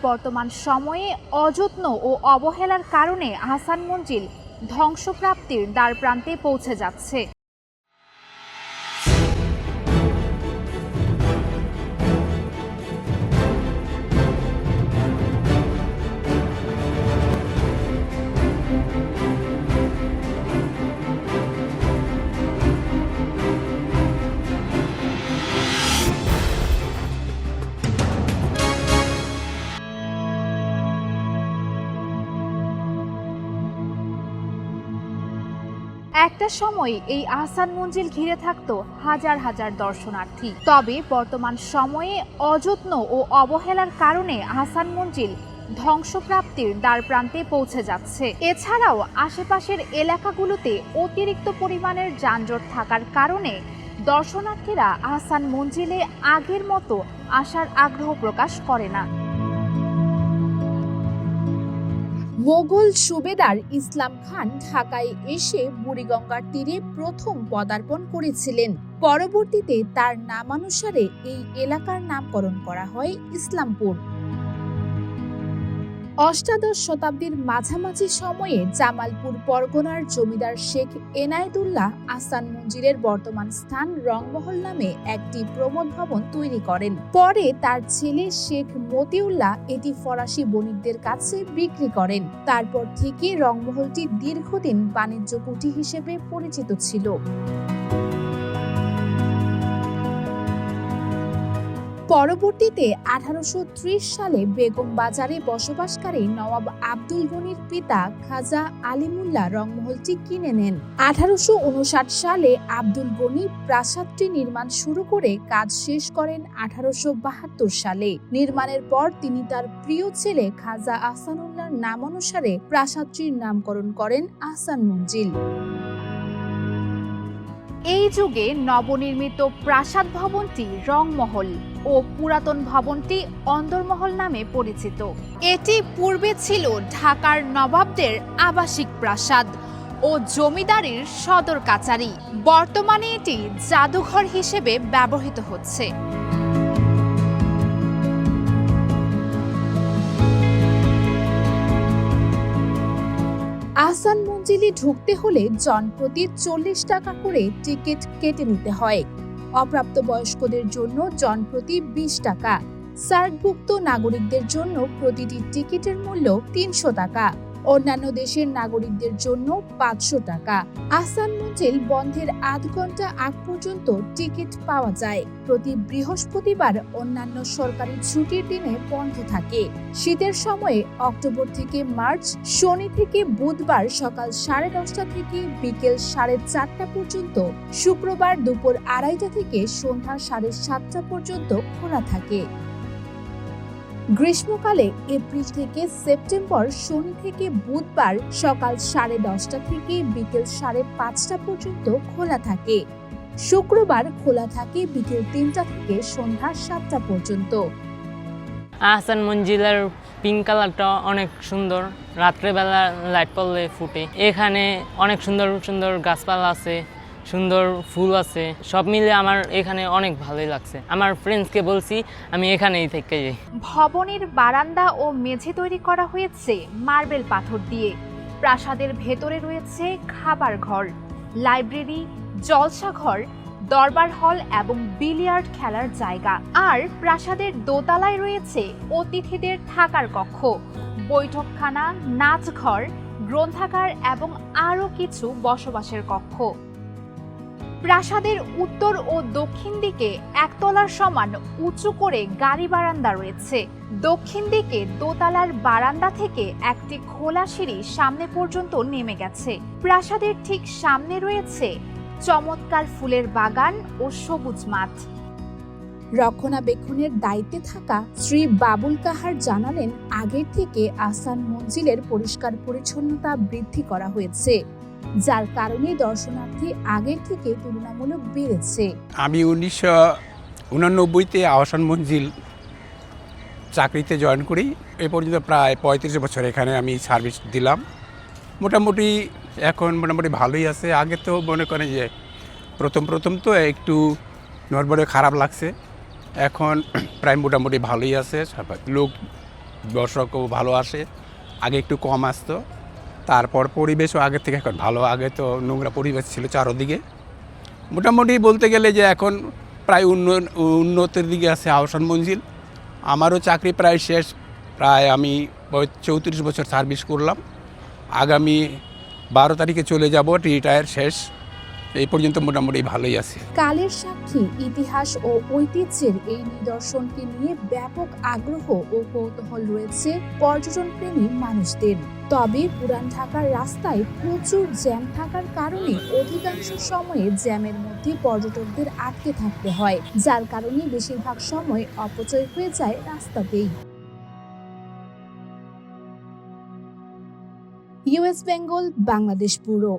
বর্তমান সময়ে অযত্ন ও অবহেলার কারণে আহসান মঞ্জিল ধ্বংসপ্রাপ্তির দ্বারপ্রান্তে পৌঁছে যাচ্ছে। একটা সময় এই আহসান মঞ্জিল ঘিরে থাকতো হাজার হাজার দর্শনার্থী, তবে বর্তমান সময়ে অযত্ন ও অবহেলার কারণে আহসান মঞ্জিল ধ্বংসপ্রাপ্তির দ্বারপ্রান্তে পৌঁছে যাচ্ছে। এছাড়াও আশেপাশের এলাকাগুলোতে অতিরিক্ত পরিমাণের যানজট থাকার কারণে দর্শনার্থীরা আহসান মঞ্জিলে আগের মতো আসার আগ্রহ প্রকাশ করে না। মোগল সুবেদার ইসলাম খান ঢাকায় এসে বুড়িগঙ্গার তীরে প্রথম পদার্পণ করেছিলেন। পরবর্তীতে তার নামানুসারে এই এলাকার নামকরণ করা হয় ইসলামপুর। অষ্টাদশ শতাব্দীর মাঝামাঝি সময়ে জামালপুর পরগনার জমিদার শেখ এনায়েতুল্লাহ আহসান মঞ্জিলের বর্তমান স্থান রংমহল নামে একটি প্রমোদ ভবন তৈরি করেন। পরে তার ছেলে শেখ মতিউল্লাহ এটি ফরাসি বণিকদের কাছে বিক্রি করেন। তারপর থেকে রংমহলটি দীর্ঘদিন বাণিজ্য কুঠি হিসেবে পরিচিত ছিল। পরবর্তীতে 1830 সালে বেগম বাজারে বসবাসকারী নবাব আব্দুল গনির পিতা খাজা আলিমুল্লাহ রংমহলটি কিনে নেন। 1859 সালে আব্দুল গনি প্রাসাদটি নির্মাণ শুরু করে কাজ শেষ করেন 1872 সালে। নির্মাণের পর তিনি তার প্রিয় ছেলে খাজা আহসানুল্লাহর নামানুসারে প্রাসাদটির নামকরণ করেন আহসান মঞ্জিল। এই যুগে নবনির্মিত প্রাসাদ ভবনটি রংমহল ও পুরাতন ভবনটি অন্দরমহল নামে পরিচিত। এটি পূর্বে ছিল ঢাকার নবাবদের আবাসিক প্রাসাদ ও জমিদারির সদর কাচারি। বর্তমানে এটি জাদুঘর হিসেবে ব্যবহৃত হচ্ছে। আহসান মঞ্জিলে ঢুকতে হলে জনপ্রতি 40 টাকা করে টিকিট কেটে নিতে হয়। অপ্রাপ্তবয়স্কদের জন্য জনপ্রতি 20 টাকা। সার্কভুক্ত নাগরিকদের জন্য প্রতিটি টিকিটের মূল্য 300 টাকা। অন্যান্য দেশের নাগরিকদের জন্য 500 টাকা। আহসান মঞ্জিল বন্ধের আধ ঘন্টা আগ পর্যন্ত টিকিট পাওয়া যায়। প্রতি বৃহস্পতিবার অন্যান্য সরকারি ছুটির দিনে বন্ধ থাকে। শীতের সময়ে অক্টোবর থেকে মার্চ, শনি থেকে বুধবার সকাল 10:30 থেকে বিকেল 4:30 পর্যন্ত, শুক্রবার দুপুর 2:30 থেকে সন্ধ্যা 7:30 পর্যন্ত খোলা থাকে। গ্রীষ্মকালে এপ্রিল থেকে সেপ্টেম্বর শনি থেকে বুধবার সকাল 10:30 থেকে বিকেল 5:30 পর্যন্ত খোলা থাকে। শুক্রবার খোলা থাকে বিকেল 3টা থেকে সন্ধ্যা 7টা পর্যন্ত। আহসান মঞ্জিলের পিঙ্ক কালারটা অনেক সুন্দর, রাত্রেবেলা লাইট পড়লে ফুটে। এখানে অনেক সুন্দর সুন্দর গাছপালা আছে, সুন্দর ফুল আছে, সব মিলে আমার এখানে অনেক ভালোই লাগছে। আমার ফ্রেন্ডসকে বলছি আমি এখানেই থেকে যাই। ভবনের বারান্দা ও মেঝে তৈরি করা হয়েছে মার্বেল পাথর দিয়ে। প্রাসাদের ভেতরে রয়েছে খাবার ঘর, লাইব্রেরি, জলসা ঘর, দরবার হল এবং বিলিয়ার্ড খেলার জায়গা। আর প্রাসাদের দোতলায় রয়েছে অতিথিদের থাকার কক্ষ, বৈঠকখানা, নাচঘর, গ্রন্থাগার এবং আরও কিছু বসবাসের কক্ষ। প্রাসাদের উত্তর ও দক্ষিণ দিকে একতলার সমান উঁচু করে গাড়ি বারান্দা রয়েছে। দক্ষিণ দিকে দোতলার বারান্দা থেকে একটি খোলা সিঁড়ি সামনে পর্যন্ত নেমে গেছে। প্রাসাদের ঠিক সামনে রয়েছে চমৎকার ফুলের বাগান ও সবুজ মাঠ। রক্ষণাবেক্ষণের দায়িত্বে থাকা শ্রী বাবুল কাহার জানালেন, আগের থেকে আহসান মঞ্জিলের পরিষ্কার পরিচ্ছন্নতা বৃদ্ধি করা হয়েছে, যার কারণে দর্শনার্থী আগের থেকে তুলনামূলক বেড়েছে। আমি 1989-তে আহসান মঞ্জিল চাকরিতে জয়েন করি। এ পর্যন্ত প্রায় 35 বছর এখানে আমি সার্ভিস দিলাম। মোটামুটি এখন ভালোই আছে। আগে তো মনে করেন যে প্রথম তো একটু নড়বড়ে খারাপ লাগছে, এখন প্রায় মোটামুটি ভালোই আছে। লোক দর্শকও ভালো আসে। আগে একটু কম আসতো, তারপর পরিবেশও আগের থেকে এখন ভালো। আগে তো নোংরা পরিবেশ ছিল চারদিকে। মোটামুটি বলতে গেলে যে এখন প্রায় উন্নতির দিকে আছে আহসান মঞ্জিল। আমারও চাকরি প্রায় শেষ, প্রায় আমি 34 বছর সার্ভিস করলাম। আগামী 12 তারিখে চলে যাব, রিটায়ার শেষ। এই পর্যন্ত মোটামুটি ভালোই আছে। কালের সাক্ষী ইতিহাস ও ঐতিহ্যের এই নিদর্শনকে নিয়ে ব্যাপক আগ্রহ ও কৌতূহল রয়েছে পর্যটন প্রেমী মানুষদের। তবে পুরান ঢাকার রাস্তায় প্রচুর জ্যাম থাকার কারণে অধিকাংশ সময়ে জ্যামের মধ্যে পর্যটকদের আটকে থাকতে হয়, যার কারণে বেশিরভাগ সময় অপচয় হয়ে যায় রাস্তাতেই। US Bengal, Bangladesh bureau.